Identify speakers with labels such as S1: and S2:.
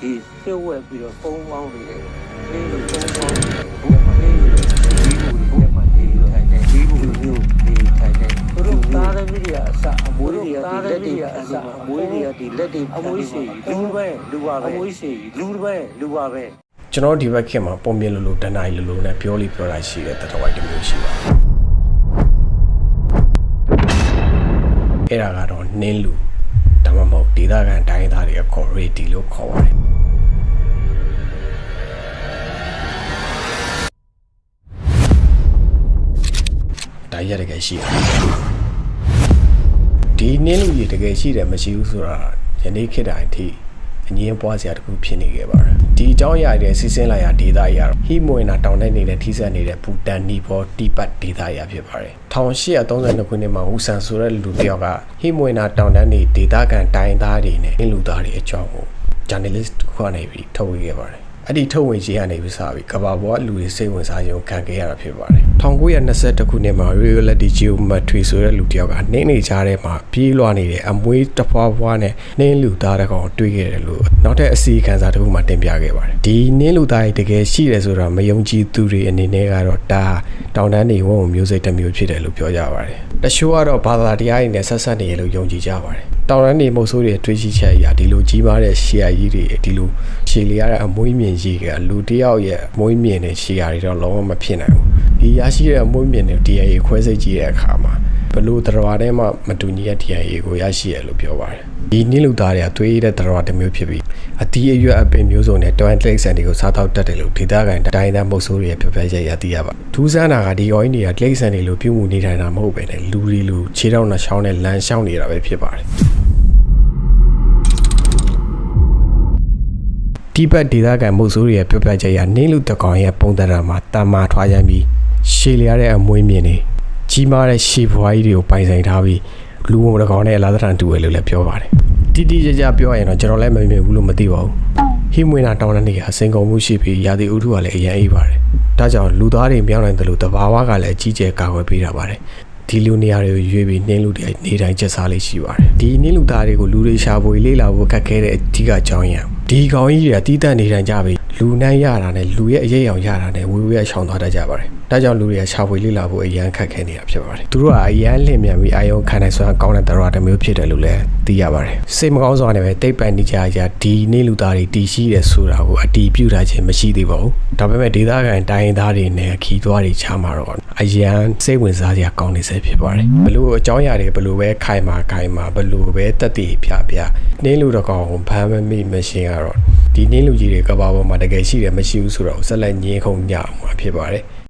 S1: ဒီပြုတ်ဝက်ပြီးတော့ပုံပေါင်းနေတယ်ဒီလိုပုံပေါင်းဘုရားမှာဒီလိုဘုရားမှာဒီထိုင်နေဒီလိုမျိုးဒီထိုင်နေသူတို့သားသမီးတွေအစအမွေးတွေကဒီလက်တွေအစအမွေးတွေကဒီလက်တွေအမွေးစီလူပဲလူပါပဲအမွေးစီလူပဲလူပါပဲ
S2: ကျွန်တော်ဒီဘက်ခင်မှာပုံပြလိုလိုတန်တိုင်းလိုလိုနဲ့ပြောလိပြောတာရှိတဲ့တတော်ဝိုက်တစ်မျိုးရှိပါအဲ့ဒါကတော့နင်းလူဒါမှမဟုတ်ဒေသခံတိုင်းသားတွေကခေါ်ရေဒီလို့ခေါ်ပါတယ်ဒါရတကယ်ရှိတယ်ဒီနင်းလူကြီးတကယ်ရှိတယ်မရှိဘူးဆိုတာယနေ့ခေတ်တိုင်းထိအငြင်းပွားစရာတခုဖြစ်နေခဲ့ပါတယ်ဒီအကြောင်းအရာတွေစီစဉ်လိုက်ရဒေသအရာဟီမွေနာတောင်နဲ့နေတဲ့ထိစပ်နေတဲ့ဘူတန်နီဘောတီပတ်ဒေသအရာဖြစ်ပါတယ်1832ခုနှစ်မှာဟူဆန်ဆိုတဲ့လူတစ်ယောက်ကဟီမွေနာတောင်တန်းနေဒေသခံတိုင်းသားတွေနဲ့လူသားတွေအကြောင်းကို journalist တစ်ခုကနေပြီးထုတ်ဝေခဲ့ပါတယ်အဲ့ဒီထုတ်ဝင်ကြီးကနေပြီးစပြီးကဘာပေါ်ကလူတွေစိတ်ဝင်စားခြင်းကိုခံခဲ့ရတာဖြစ်ပါတယ်1922ခုနှစ်မှာ reality geometry ဆိုတဲ့လူတစ်ယောက်ကနှင်းနေကြတဲ့မှာပြေးလွှားနေတဲ့အမွေးတစ်ဖွာဖွာနဲ့နှင်းလူသားတစ်ကောင်တွေ့ခဲ့တယ်လို့နောက်ထပ်အစီအခံစာတစ်ခုမှတင်ပြခဲ့ပါတယ်ဒီနှင်းလူသားတွေတကယ်ရှိတယ်ဆိုတာမယုံကြည်သူတွေအနေနဲ့ကတော့ဒါတောင်တန်းနေဝုံမျိုးစိတ်တစ်မျိုးဖြစ်တယ်လို့ပြောကြပါတယ်တချို့ကတော့ဘာသာတရားတွေနဲ့ဆက်ဆက်နေရလို့ယုံကြည်ကြပါတယ်တောင်တန်းနေမုတ်ဆိုးတွေတွေးရှိချက်အရာဒီလိုကြီးမားတဲ့ရှီယာကြီးတွေဒီလိုရှည်လျားတဲ့အမွေးမြင်ကြီးကလူတယောက်ရဲ့အမွေးမြင်တဲ့ရှီယာတွေတော့လုံးဝမဖြစ်နိုင်ဘူးဒီရရှိတဲ့အမွေးမြင်တဲ့ DNA ခွဲစိတ်ကြည့်တဲ့အခါမှာဘလို့တရားထဲမှာမတူညီတဲ့ DNA ကိုရရှိရလို့ပြောပါတယ်ဒီနည်းလူသားတွေကသွေးရတဲ့တရားတစ်မျိုးဖြစ်ပြီးအတီးအရွက်အပင်မျိုးစုံနဲ့တွန်တိတ်ဆန်တွေကိုစားတော့တတ်တယ်လို့ဒေသခံတိုင်းသားမုတ်ဆိုးတွေပြောပြချက်ရသိရပါထူးဆန်းတာကဒီရောင်းတွေကတိတ်ဆန်တွေလို့ပြုမှုနေထိုင်တာမဟုတ်ပဲလေလူတွေလူခြေထောက်နှာချောင်းနဲ့လမ်းလျှောက်နေတာပဲဖြစ်ပါတယ်ဒီဘက်ဒေသခံမုတ်ဆိုးတွေပြောပြချက်ရနင်းလူတကောင်ရဲ့ပုံသဏ္ဍာန်မှာတမာထွားရမ်းပြီးရှည်လျားတဲ့အမွေးမြင်နေကြီးမားတဲ့ရှေးဘွားကြီးတွေကိုပိုင်ဆိုင်ထားပြီးလူဝုံတကောင်နဲ့အလားသဏ္ဍာန်တူတယ်လို့လည်းပြောပါတယ်တိတိကျကျပြောရင်တော့ကျွန်တော်လည်းမမြင်ဘူးလို့မသိပါဘူးဟိမွေနာတောင်တန်းတွေကစိန်ကုန်မှုရှိပြီးရာသီဥတုကလည်းအရင်အေးပါတယ်ဒါကြောင့်လူသားတွေမြောက်နိုင်တယ်လို့တဘာဝကလည်းအကြီးကျယ်ကာကွယ်ပေးတာပါတယ်ဒီလူနေရာတွေကိုရွေးပြီးနှင်းလူတွေနေတိုင်းကျက်စားလေးရှိပါတယ်ဒီနှင်းလူသားတွေကိုလူတွေရှာဖွေလေးလာဖို့ခက်ခဲတဲ့အဓိကအကြောင်းရင်းဒီကောင်ကြီးတွေကတီးတန့်နေတိုင်းကြပြီးလူနှမ်းရတာနဲ့လူရဲ့အရေးအောင်ရတာနဲ့ဝေဝေးရှောင်သွားတတ်ကြပါတယ်ဒါကြောင့်လူတွေကရှာဖွေလေးလာဖို့အရန်ခက်ခဲနေတာဖြစ်ပါတယ်သူတို့ကအရန်လင့်မြန်ပြီးအာယုံခံနိုင်စွမ်းကောင်းတဲ့တရားတစ်မျိုးဖြစ်တယ်လို့လည်းသိရပါတယ်စိတ်မကောင်းစွာနဲ့ပဲတိတ်ပန်နေကြဒီနှင်းလူသားတွေတည်ရှိတယ်ဆိုတာကိုအတီးပြုထားခြင်းမရှိသေးပါဘူးဒါပေမဲ့ဒေသခံတိုင်းသားတွေနဲ့ခီးသွားတွေချမှာတော့အရန်စိတ်ဝင်စားစရာကောင်းနေစေဖြစ်ပါတယ်ဘလို့အကြောင်းအရာတွေဘလို့ပဲခိုင်မာဘလို့ပဲတက်တည်ပြနှင်းလူတကောင်ဖမ်းမမိမရှင်းကတော့ဒီနှင်းလူကြီးတွေကဘာပေါ်မှာတကယ်ရှိတယ်မရှိဘူးဆိုတော့ဆက်လက်ညင်းခုန်ကြအောင်ဖြစ်ပါတယ်